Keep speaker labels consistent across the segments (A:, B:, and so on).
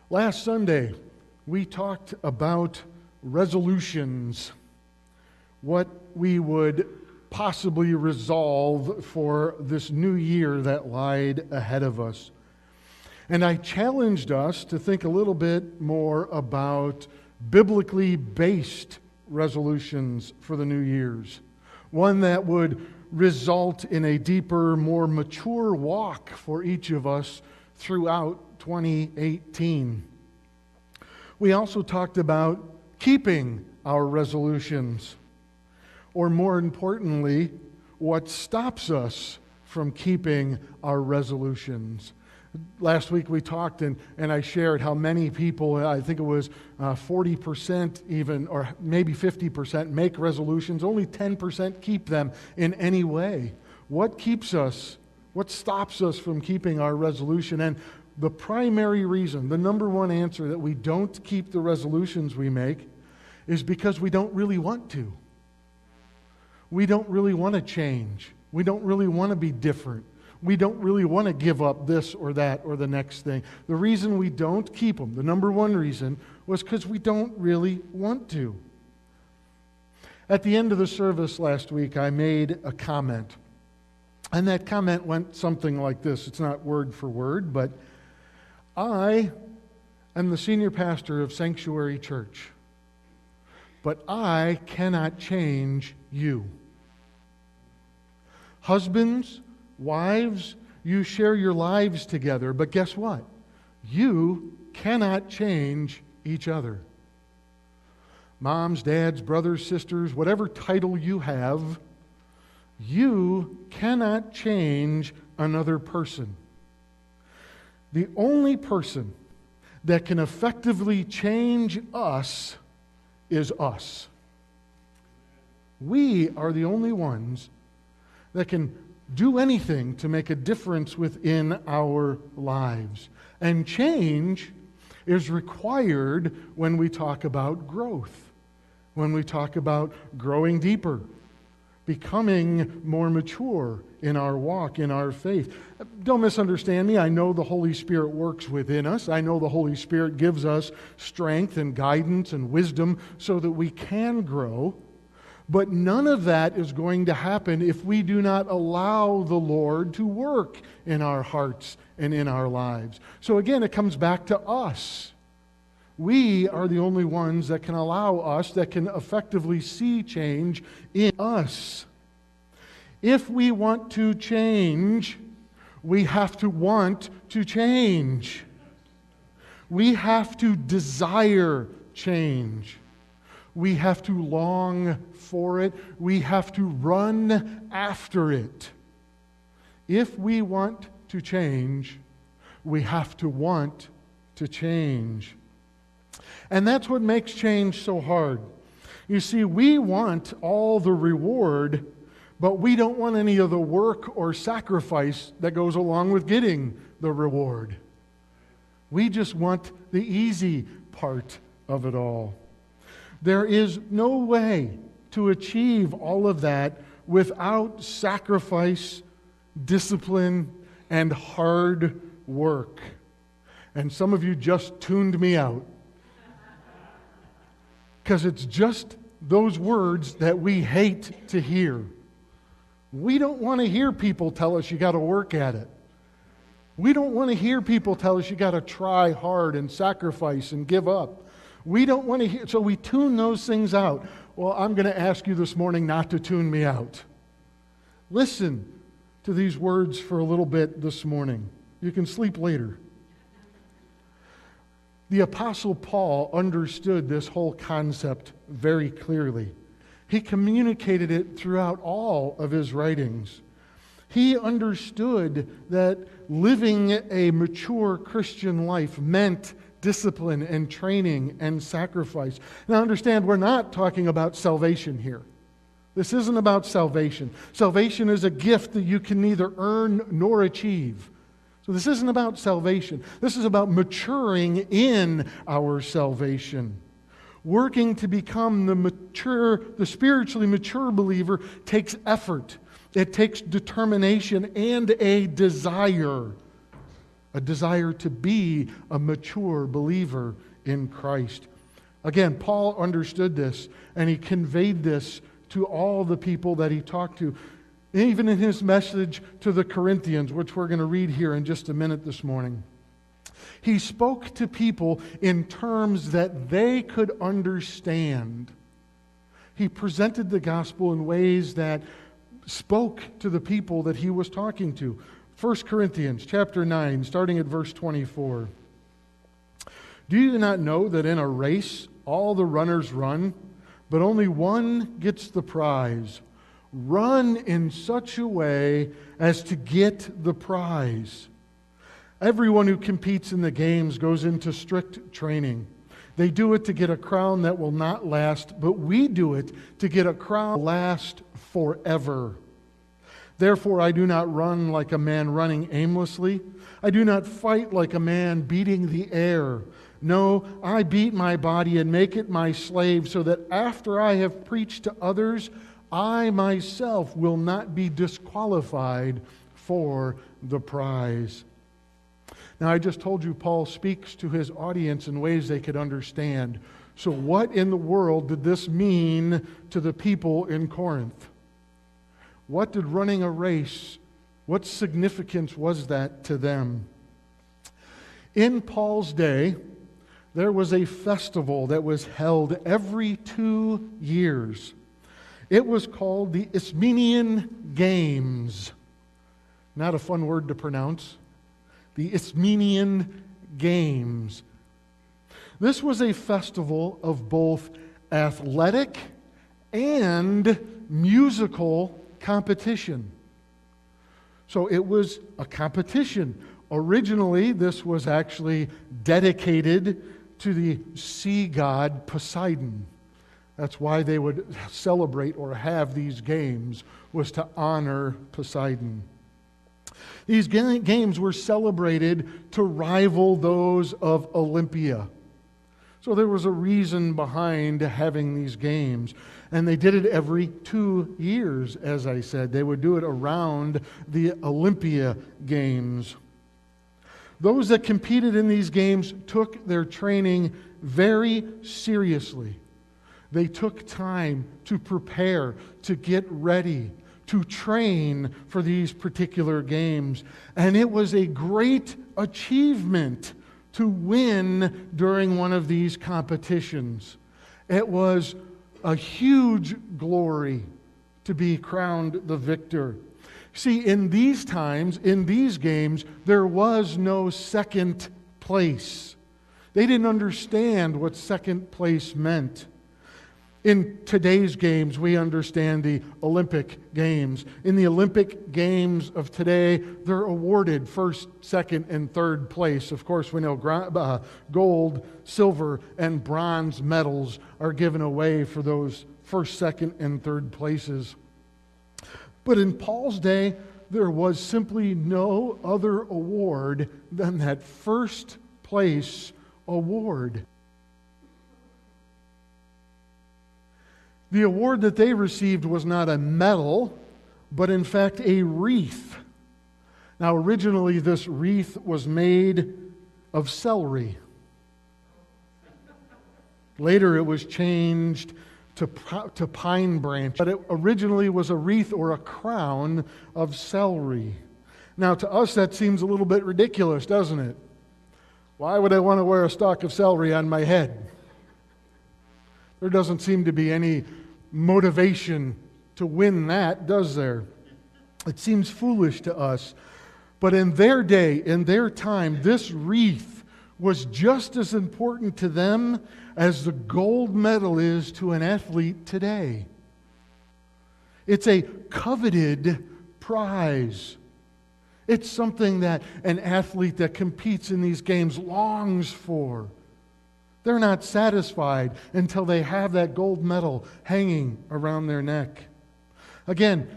A: Last Sunday, we talked about resolutions, what we would possibly resolve for this new year that lied ahead of us. And I challenged us to think a little bit more about biblically based resolutions for the new years, one that would result in a deeper, more mature walk for each of us throughout 2018. We also talked about keeping our resolutions, or more importantly, what stops us from keeping our resolutions. Last week we talked and I shared how many people, I think it was 40% even, or maybe 50% make resolutions, only 10% keep them in any way. What keeps us, what stops us from keeping our resolution? And the primary reason, the number one answer that we don't keep the resolutions we make is because we don't really want to. We don't really want to change. We don't really want to be different. We don't really want to give up this or that or the next thing. The reason we don't keep them, the number one reason, was because we don't really want to. At the end of the service last week, I made a comment. And that comment went something like this. It's not word for word, but I am the senior pastor of Sanctuary Church, but I cannot change you. Husbands, wives, you share your lives together, but guess what? You cannot change each other. Moms, dads, brothers, sisters, whatever title you have, you cannot change another person. The only person that can effectively change us is us. We are the only ones that can do anything to make a difference within our lives. And change is required when we talk about growth, when we talk about growing deeper, becoming more mature in our walk, in our faith. Don't misunderstand me. I know the Holy Spirit works within us. I know the Holy Spirit gives us strength and guidance and wisdom so that we can grow. But none of that is going to happen if we do not allow the Lord to work in our hearts and in our lives. So again, it comes back to us. We are the only ones that can allow us, that can effectively see change in us. If we want to change, we have to want to change. We have to desire change. We have to long for it. We have to run after it. If we want to change, we have to want to change. And that's what makes change so hard. You see, we want all the reward, but we don't want any of the work or sacrifice that goes along with getting the reward. We just want the easy part of it all. There is no way to achieve all of that without sacrifice, discipline, and hard work. And some of you just tuned me out, because it's just those words that we hate to hear. We don't want to hear people tell us you got to work at it. We don't want to hear people tell us you got to try hard and sacrifice and give up. We don't want to hear, so we tune those things out. Well, I'm going to ask you this morning not to tune me out. Listen to these words for a little bit this morning. You can sleep later. The Apostle Paul understood this whole concept very clearly. He communicated it throughout all of his writings. He understood that living a mature Christian life meant discipline and training and sacrifice. Now understand, we're not talking about salvation here. This isn't about salvation. Salvation is a gift that you can neither earn nor achieve. So this isn't about salvation. This is about maturing in our salvation. Working to become the spiritually mature believer takes effort. It takes determination and a desire a desire to be a mature believer in Christ. Again, Paul understood this, and he conveyed this to all the people that he talked to, even in his message to the Corinthians, which we're going to read here in just a minute this morning. He spoke to people in terms that they could understand. He presented the gospel in ways that spoke to the people that he was talking to. 1 Corinthians chapter 9, starting at verse 24. Do you not know that in a race all the runners run, but only one gets the prize? Run in such a way as to get the prize. Everyone who competes in the games goes into strict training. They do it to get a crown that will not last, but we do it to get a crown that will last forever. Therefore, I do not run like a man running aimlessly. I do not fight like a man beating the air. No, I beat my body and make it my slave, so that after I have preached to others, I myself will not be disqualified for the prize. Now, I just told you Paul speaks to his audience in ways they could understand. So what in the world did this mean to the people in Corinth? What did running a race, what significance was that to them? In Paul's day, there was a festival that was held every 2 years. It was called the Isthmian Games. Not a fun word to pronounce. The Isthmian Games. This was a festival of both athletic and musical competition. So it was a competition. Originally, this was actually dedicated to the sea god Poseidon. That's why they would celebrate or have these games, was to honor Poseidon. These games were celebrated to rival those of Olympia. So there was a reason behind having these games. And they did it every 2 years, as I said. They would do it around the Olympia Games. Those that competed in these games took their training very seriously. They took time to prepare, to get ready, to train for these particular games. And it was a great achievement to win during one of these competitions. It was a huge glory to be crowned the victor. See, in these times, in these games, there was no second place. They didn't understand what second place meant. In today's games, we understand the Olympic Games. In the Olympic Games of today, they're awarded first, second, and third place. Of course, we know gold, silver, and bronze medals are given away for those first, second, and third places. But in Paul's day, there was simply no other award than that first place award. The award that they received was not a medal, but in fact a wreath. Now, originally this wreath was made of celery. Later it was changed to pine branch, but it originally was a wreath or a crown of celery. Now, to us that seems a little bit ridiculous, doesn't it? Why would I want to wear a stalk of celery on my head? There doesn't seem to be any motivation to win that, does there? It seems foolish to us. But in their day, in their time, this wreath was just as important to them as the gold medal is to an athlete today. It's a coveted prize. It's something that an athlete that competes in these games longs for. They're not satisfied until they have that gold medal hanging around their neck. Again,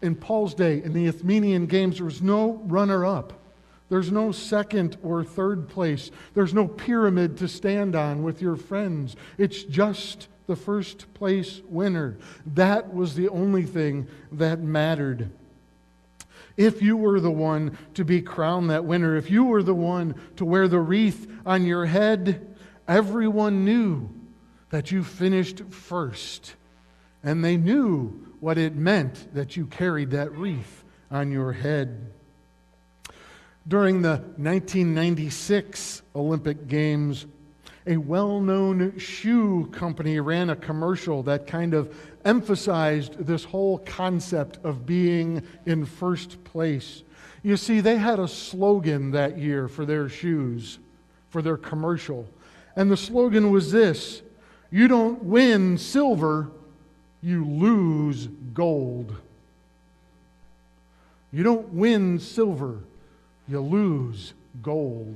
A: in Paul's day, in the Isthmian Games, there was no runner-up. There's no second or third place. There's no pyramid to stand on with your friends. It's just the first place winner. That was the only thing that mattered. if you were the one to be crowned that winner, if you were the one to wear the wreath on your head, everyone knew that you finished first. And they knew what it meant that you carried that wreath on your head. During the 1996 Olympic Games, a well-known shoe company ran a commercial that kind of emphasized this whole concept of being in first place. You see, they had a slogan that year for their shoes, for their commercial. And the slogan was this: you don't win silver, you lose gold. You don't win silver, you lose gold.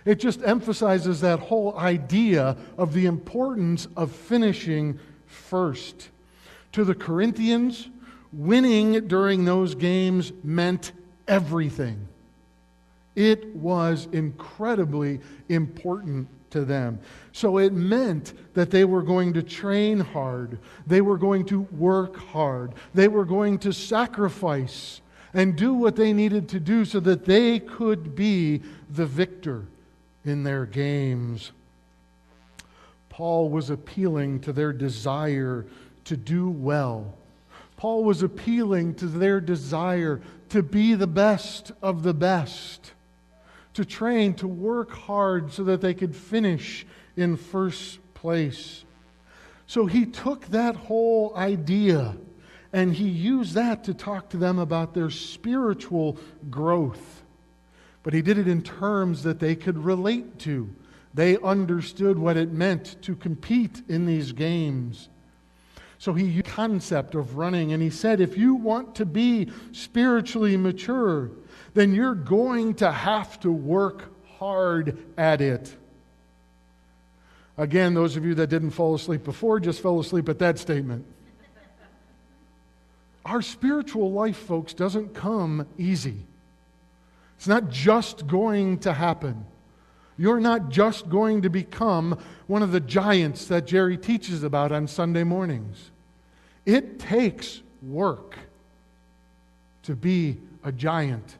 A: It just emphasizes that whole idea of the importance of finishing first. To the Corinthians, winning during those games meant everything. It was incredibly important to them. So it meant that they were going to train hard. They were going to work hard. They were going to sacrifice and do what they needed to do so that they could be the victor in their games. Paul was appealing to their desire to do well. Paul was appealing to their desire to be the best of the best, to train, to work hard so that they could finish in first place. So he took that whole idea and he used that to talk to them about their spiritual growth. But he did it in terms that they could relate to. They understood what it meant to compete in these games. So he used the concept of running, and he said, if you want to be spiritually mature, then you're going to have to work hard at it. Again, those of you that didn't fall asleep before just fell asleep at that statement. Our spiritual life, folks, doesn't come easy. It's not just going to happen. You're not just going to become one of the giants that Jerry teaches about on Sunday mornings. It takes work to be a giant.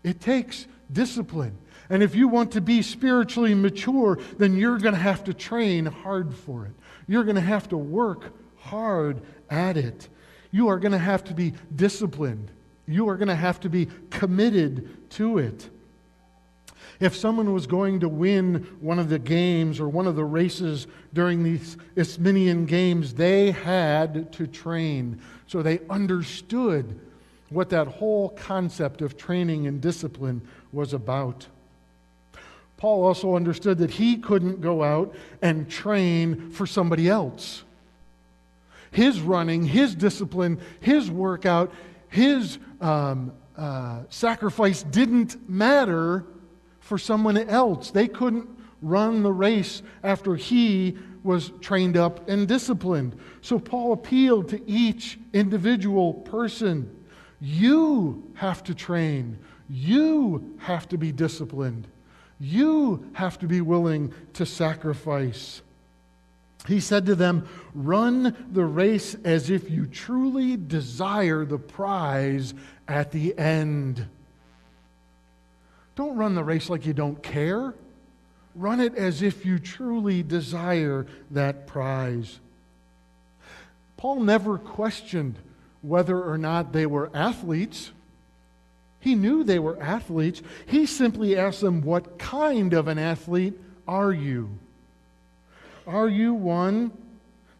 A: It takes discipline. And if you want to be spiritually mature, then you're going to have to train hard for it. You're going to have to work hard at it. You are going to have to be disciplined. You are going to have to be committed to it. If someone was going to win one of the games or one of the races during these Isthmian games, they had to train. So they understood what that whole concept of training and discipline was about. Paul also understood that he couldn't go out and train for somebody else. His running, his discipline, his workout, his sacrifice didn't matter for someone else. They couldn't run the race after he was trained up and disciplined. So Paul appealed to each individual person. You have to train. You have to be disciplined. You have to be willing to sacrifice. He said to them, run the race as if you truly desire the prize at the end. Don't run the race like you don't care. Run it as if you truly desire that prize. Paul never questioned whether or not they were athletes. He knew they were athletes. He simply asked them, what kind of an athlete are you? Are you one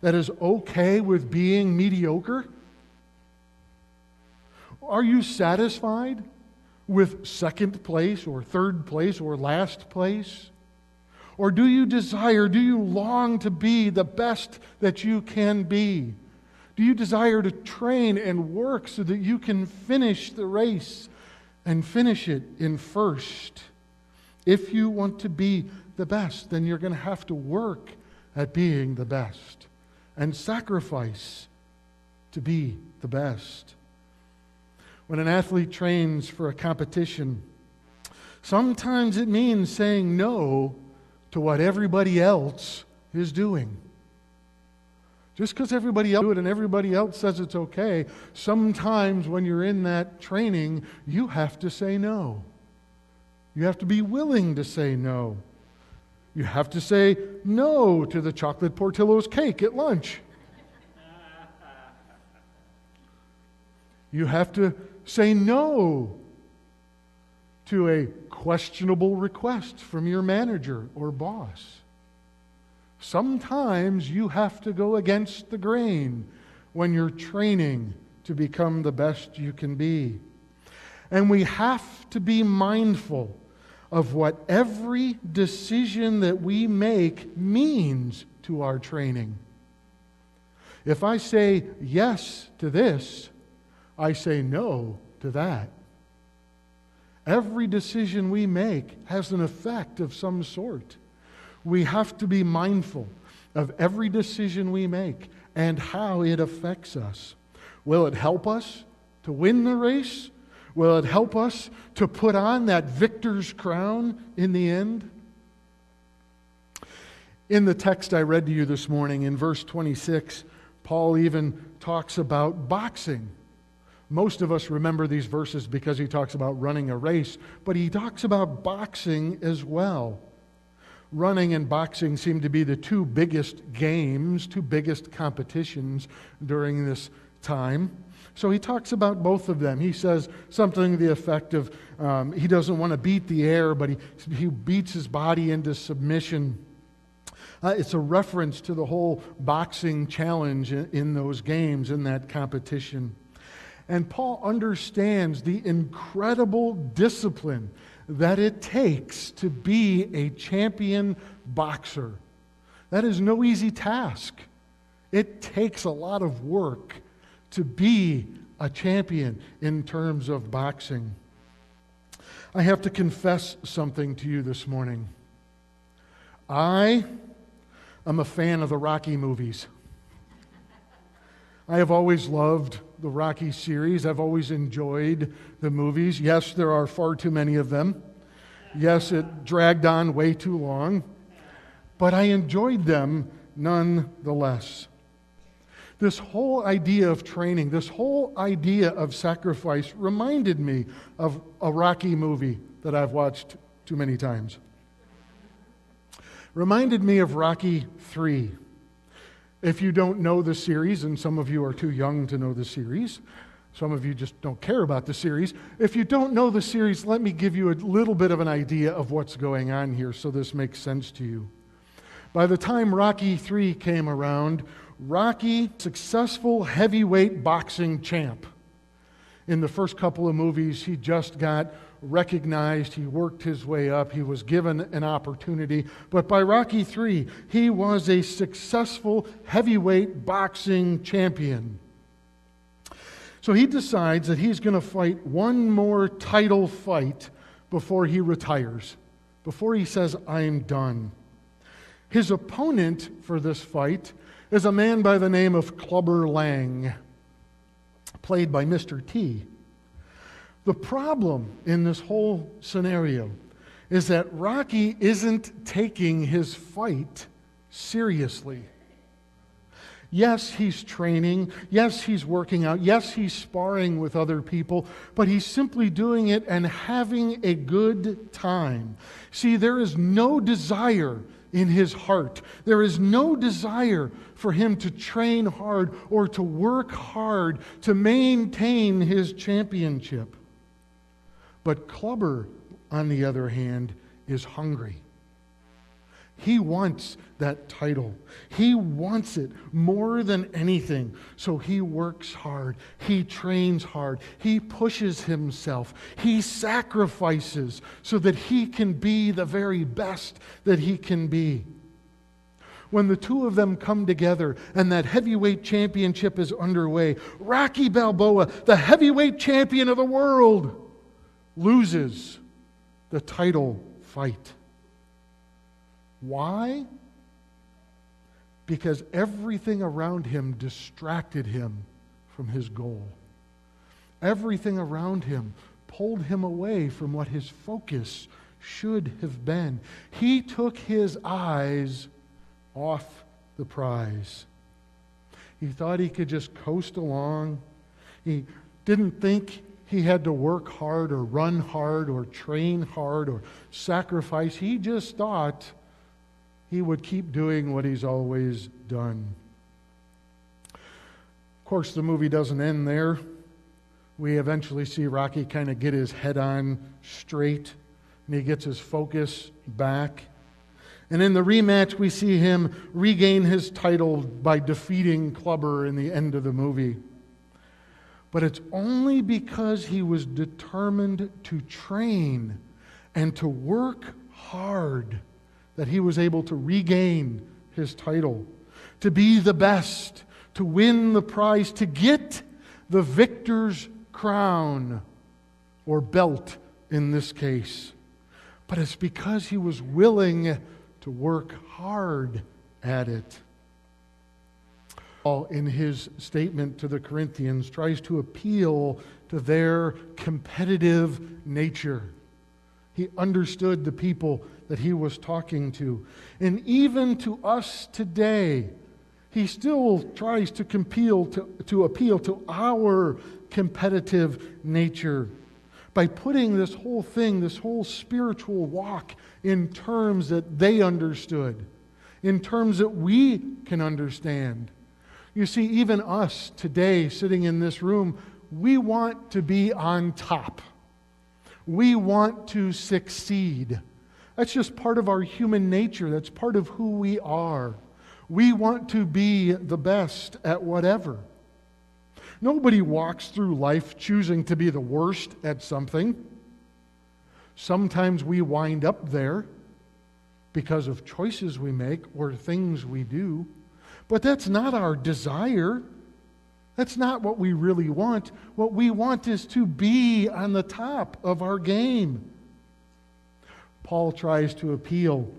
A: that is okay with being mediocre? Are you satisfied with second place or third place or last place? Or do you long to be the best that you can be? Do you desire to train and work so that you can finish the race and finish it in first? If you want to be the best, then you're going to have to work at being the best and sacrifice to be the best. When an athlete trains for a competition, sometimes it means saying no to what everybody else is doing. Just because everybody else do it and everybody else says it's okay, sometimes when you're in that training, you have to say no. You have to be willing to say no. You have to say no to the chocolate Portillo's cake at lunch. You have to say no to a questionable request from your manager or boss. Sometimes you have to go against the grain when you're training to become the best you can be. And we have to be mindful of what every decision that we make means to our training. If I say yes to this, I say no to that. Every decision we make has an effect of some sort. We have to be mindful of every decision we make and how it affects us. Will it help us to win the race? Will it help us to put on that victor's crown in the end? In the text I read to you this morning, in verse 26, Paul even talks about boxing. Most of us remember these verses because he talks about running a race, but he talks about boxing as well. Running and boxing seem to be the two biggest games, two biggest competitions during this time. So he talks about both of them. He says something to the effect of he doesn't want to beat the air, but he beats his body into submission. It's a reference to the whole boxing challenge in those games, in that competition. And Paul understands the incredible discipline that it takes to be a champion boxer. That is no easy task. It takes a lot of work to be a champion in terms of boxing. I have to confess something to you this morning. I am a fan of the Rocky movies. I have always loved the Rocky series. I've always enjoyed the movies. Yes, there are far too many of them. Yes, it dragged on way too long. But I enjoyed them nonetheless. This whole idea of training, this whole idea of sacrifice reminded me of a Rocky movie that I've watched too many times. Reminded me of Rocky III. If you don't know the series, and some of you are too young to know the series, some of you just don't care about the series. If you don't know the series, let me give you a little bit of an idea of what's going on here so this makes sense to you. By the time Rocky III came around, Rocky, successful heavyweight boxing champ. In the first couple of movies, he just got recognized, he worked his way up, he was given an opportunity. But by Rocky III, he was a successful heavyweight boxing champion. So he decides that he's going to fight one more title fight before he retires, before he says, I'm done. His opponent for this fight is a man by the name of Clubber Lang, played by Mr. T. The problem in this whole scenario is that Rocky isn't taking his fight seriously. Yes, he's training. Yes, he's working out. Yes, he's sparring with other people, but he's simply doing it and having a good time. See, there is no desire in his heart. There is no desire for him to train hard or to work hard to maintain his championship. But Clubber, on the other hand, is hungry. He wants that title. He wants it more than anything. So he works hard. He trains hard. He pushes himself. He sacrifices so that he can be the very best that he can be. When the two of them come together and that heavyweight championship is underway, Rocky Balboa, the heavyweight champion of the world, loses the title fight. Why? Because everything around him distracted him from his goal. Everything around him pulled him away from what his focus should have been. He took his eyes off the prize. He thought he could just coast along. He didn't think he had to work hard or run hard or train hard or sacrifice. He just thought he would keep doing what he's always done. Of course, the movie doesn't end there. We eventually see Rocky kind of get his head on straight, and he gets his focus back. And in the rematch, we see him regain his title by defeating Clubber in the end of the movie. But it's only because he was determined to train and to work hard that he was able to regain his title, to be the best, to win the prize, to get the victor's crown, or belt in this case. But it's because he was willing to work hard at it. Paul, in his statement to the Corinthians, tries to appeal to their competitive nature. He understood the people that he was talking to. And even to us today, he still tries to appeal to our competitive nature by putting this whole thing, this whole spiritual walk, in terms that they understood, in terms that we can understand. You see, even us today, sitting in this room, we want to be on top. We want to succeed. That's just part of our human nature. That's part of who we are. We want to be the best at whatever. Nobody walks through life choosing to be the worst at something. Sometimes we wind up there because of choices we make or things we do. But that's not our desire. That's not what we really want. What we want is to be on the top of our game. Paul tries to appeal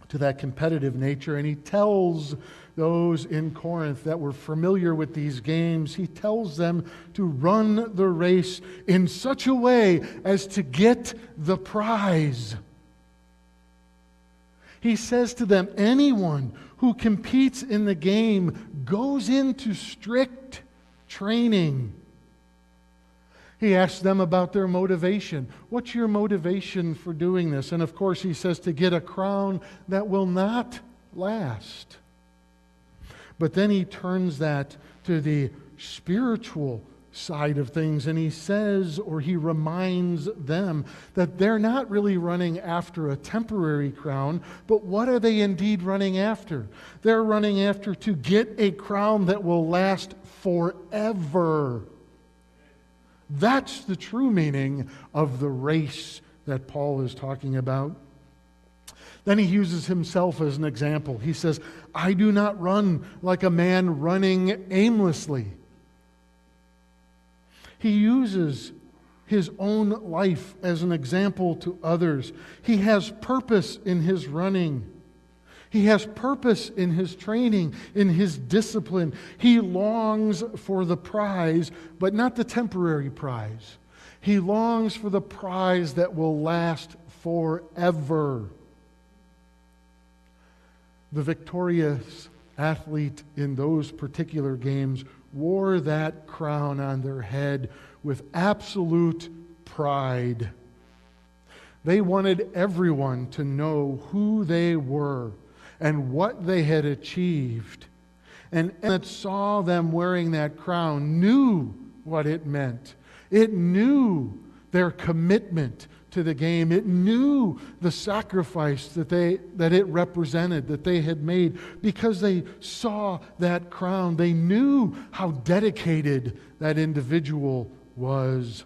A: to that competitive nature, and he tells those in Corinth that were familiar with these games, he tells them to run the race in such a way as to get the prize. He says to them, anyone who competes in the game goes into strict training. He asks them about their motivation. What's your motivation for doing this? And of course, he says to get a crown that will not last. But then he turns that to the spiritual side of things, and he says, or he reminds them, that they're not really running after a temporary crown, but what are they indeed running after? They're running after to get a crown that will last forever. That's the true meaning of the race that Paul is talking about. Then he uses himself as an example. He says, I do not run like a man running aimlessly. He uses his own life as an example to others. He has purpose in his running. He has purpose in his training, in his discipline. He longs for the prize, but not the temporary prize. He longs for the prize that will last forever. The victorious athlete in those particular games wore that crown on their head with absolute pride. They wanted everyone to know who they were and what they had achieved. And that saw them wearing that crown knew what it meant. It knew their commitment to the game. It knew the sacrifice that it represented, that they had made, because they saw that crown. They knew how dedicated that individual was.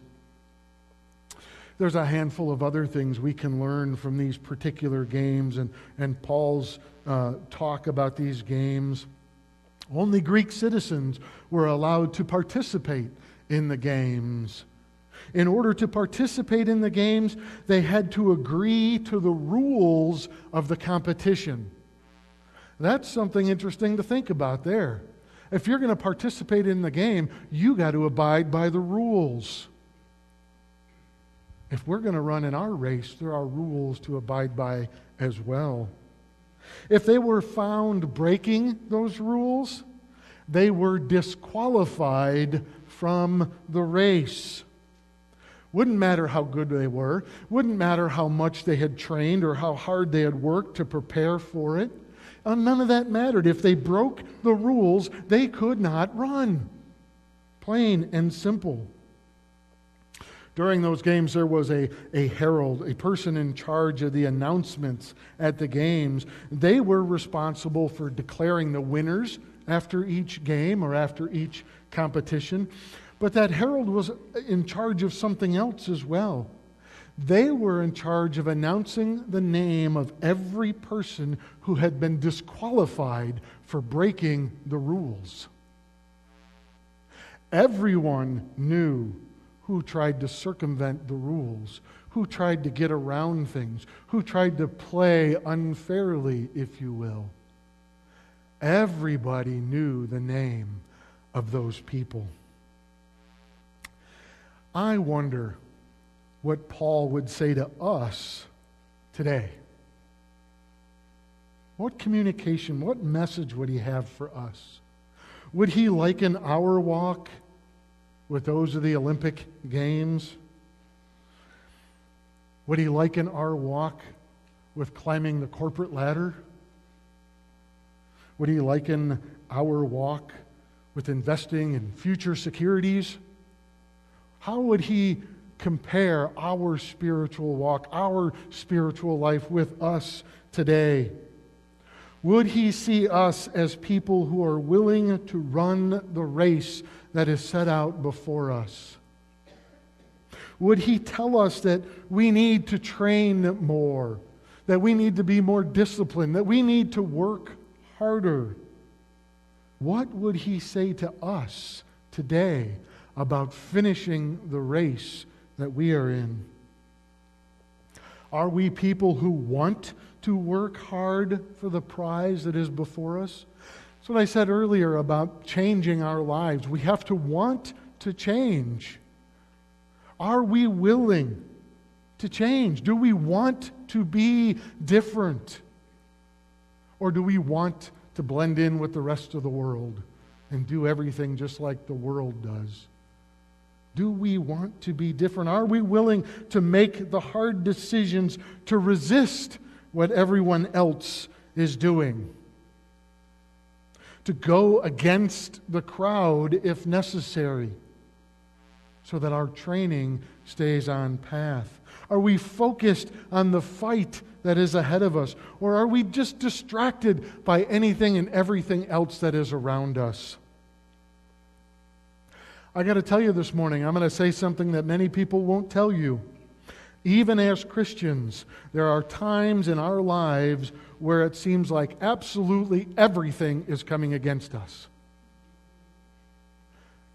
A: There's a handful of other things we can learn from these particular games and Paul's talk about these games. Only Greek citizens were allowed to participate in the games. In order to participate in the games, they had to agree to the rules of the competition. That's something interesting to think about there. If you're going to participate in the game, you got to abide by the rules. If we're going to run in our race, there are rules to abide by as well. If they were found breaking those rules, they were disqualified from the race. Wouldn't matter how good they were, wouldn't matter how much they had trained or how hard they had worked to prepare for it. None of that mattered. If they broke the rules, they could not run. Plain and simple. During those games, there was a herald, a person in charge of the announcements at the games. They were responsible for declaring the winners after each game or after each competition. But that herald was in charge of something else as well. They were in charge of announcing the name of every person who had been disqualified for breaking the rules. Everyone knew who tried to circumvent the rules, who tried to get around things, who tried to play unfairly, if you will. Everybody knew the name of those people. I wonder what Paul would say to us today. What communication, what message would he have for us? Would he liken our walk with those of the Olympic Games? Would he liken our walk with climbing the corporate ladder? Would he liken our walk with investing in future securities? How would he compare our spiritual walk, our spiritual life with us today? Would he see us as people who are willing to run the race that is set out before us? Would he tell us that we need to train more, that we need to be more disciplined, that we need to work harder? What would he say to us today about finishing the race that we are in? Are we people who want to work hard for the prize that is before us? That's what I said earlier about changing our lives. We have to want to change. Are we willing to change? Do we want to be different? Or do we want to blend in with the rest of the world and do everything just like the world does? Do we want to be different? Are we willing to make the hard decisions to resist what everyone else is doing? To go against the crowd if necessary, so that our training stays on path? Are we focused on the fight that is ahead of us? Or are we just distracted by anything and everything else that is around us? I got to tell you this morning, I'm going to say something that many people won't tell you. Even as Christians, there are times in our lives where it seems like absolutely everything is coming against us.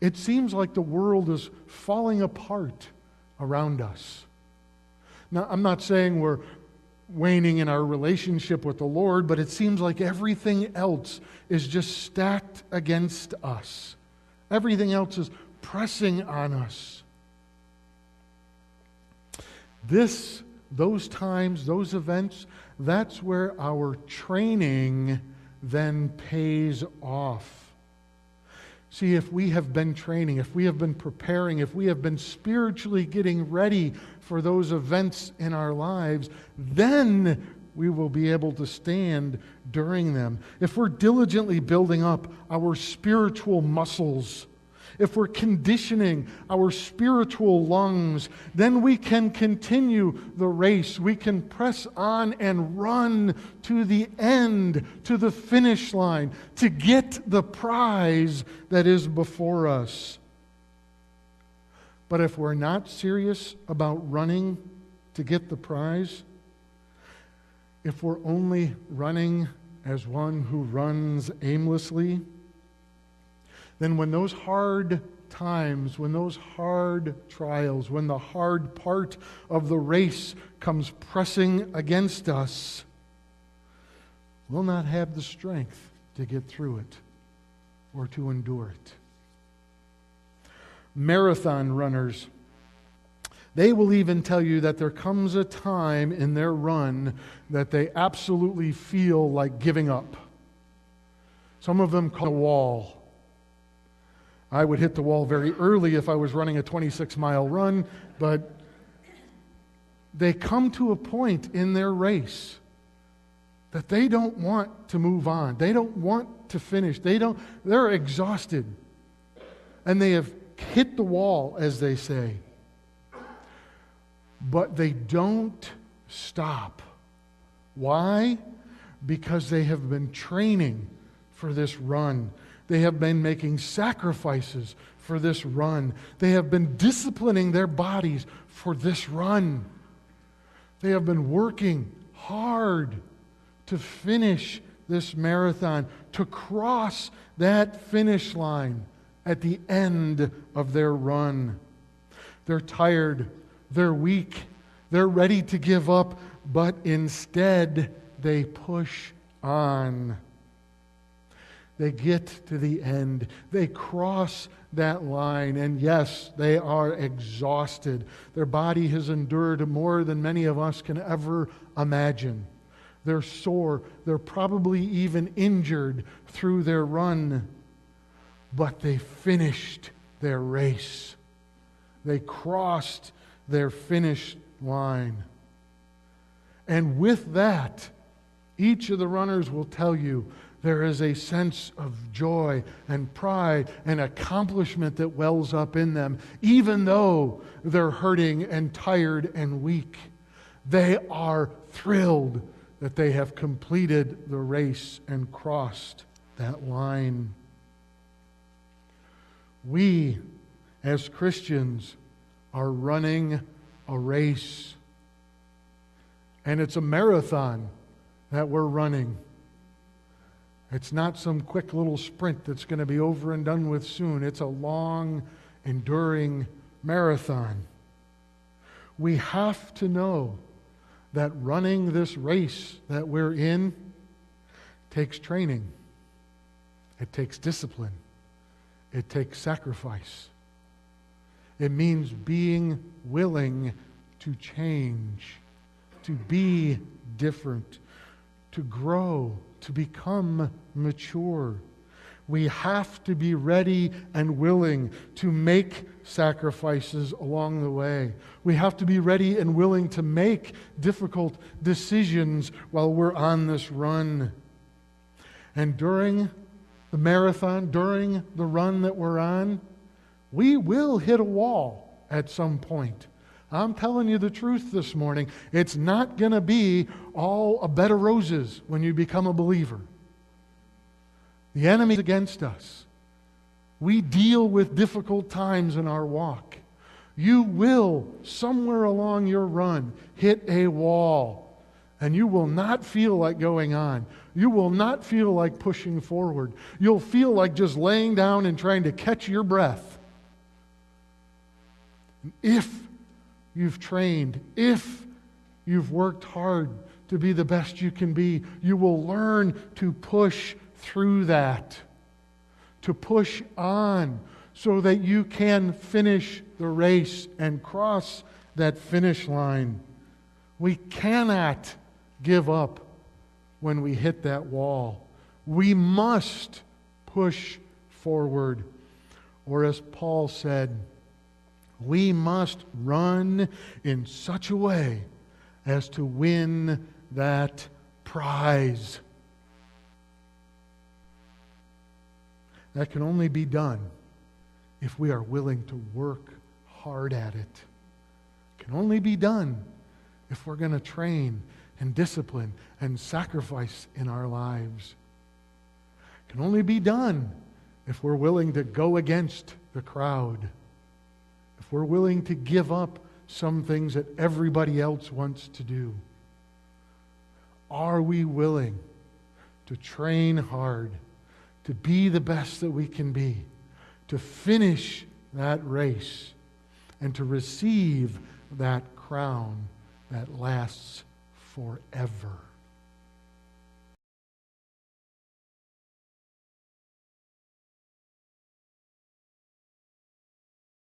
A: It seems like the world is falling apart around us. Now, I'm not saying we're waning in our relationship with the Lord, but it seems like everything else is just stacked against us. Everything else is pressing on us. Those times, those events, that's where our training then pays off. See, if we have been training, if we have been preparing, if we have been spiritually getting ready for those events in our lives, then we will be able to stand during them. If we're diligently building up our spiritual muscles, if we're conditioning our spiritual lungs, then we can continue the race. We can press on and run to the end, to the finish line, to get the prize that is before us. But if we're not serious about running to get the prize, if we're only running as one who runs aimlessly, then when those hard times, when those hard trials, when the hard part of the race comes pressing against us, we'll not have the strength to get through it or to endure it. Marathon runners, they will even tell you that there comes a time in their run that they absolutely feel like giving up. Some of them call it a wall. I would hit the wall very early if I was running a 26-mile run, but they come to a point in their race that they don't want to move on. They don't want to finish. They're exhausted. And they have hit the wall, as they say. But they don't stop. Why? Because they have been training for this run. They have been making sacrifices for this run. They have been disciplining their bodies for this run. They have been working hard to finish this marathon, to cross that finish line at the end of their run. They're tired, they're weak, they're ready to give up, but instead they push on. They get to the end. They cross that line, and yes, they are exhausted. Their body has endured more than many of us can ever imagine. They're sore. They're probably even injured through their run. But they finished their race. They crossed their finish line. And with that, each of the runners will tell you there is a sense of joy and pride and accomplishment that wells up in them, even though they're hurting and tired and weak. They are thrilled that they have completed the race and crossed that line. We, as Christians, are running a race. And it's a marathon that we're running. It's not some quick little sprint that's going to be over and done with soon. It's a long, enduring marathon. We have to know that running this race that we're in takes training. It takes discipline. It takes sacrifice. It means being willing to change, to be different, to grow, to become mature. We have to be ready and willing to make sacrifices along the way. We have to be ready and willing to make difficult decisions while we're on this run. And during the marathon, during the run that we're on, we will hit a wall at some point. I'm telling you the truth this morning. It's not going to be all a bed of roses when you become a believer. The enemy's against us. We deal with difficult times in our walk. You will, somewhere along your run, hit a wall, and you will not feel like going on. You will not feel like pushing forward. You'll feel like just laying down and trying to catch your breath. If you've trained, if you've worked hard to be the best you can be, you will learn to push through that, to push on so that you can finish the race and cross that finish line. We cannot give up when we hit that wall. We must push forward. Or as Paul said, we must run in such a way as to win that prize. That can only be done if we are willing to work hard at it. It can only be done if we're going to train and discipline and sacrifice in our lives. It can only be done if we're willing to go against the crowd. If we're willing to give up some things that everybody else wants to do. Are we willing to train hard, to be the best that we can be, to finish that race, and to receive that crown that lasts forever?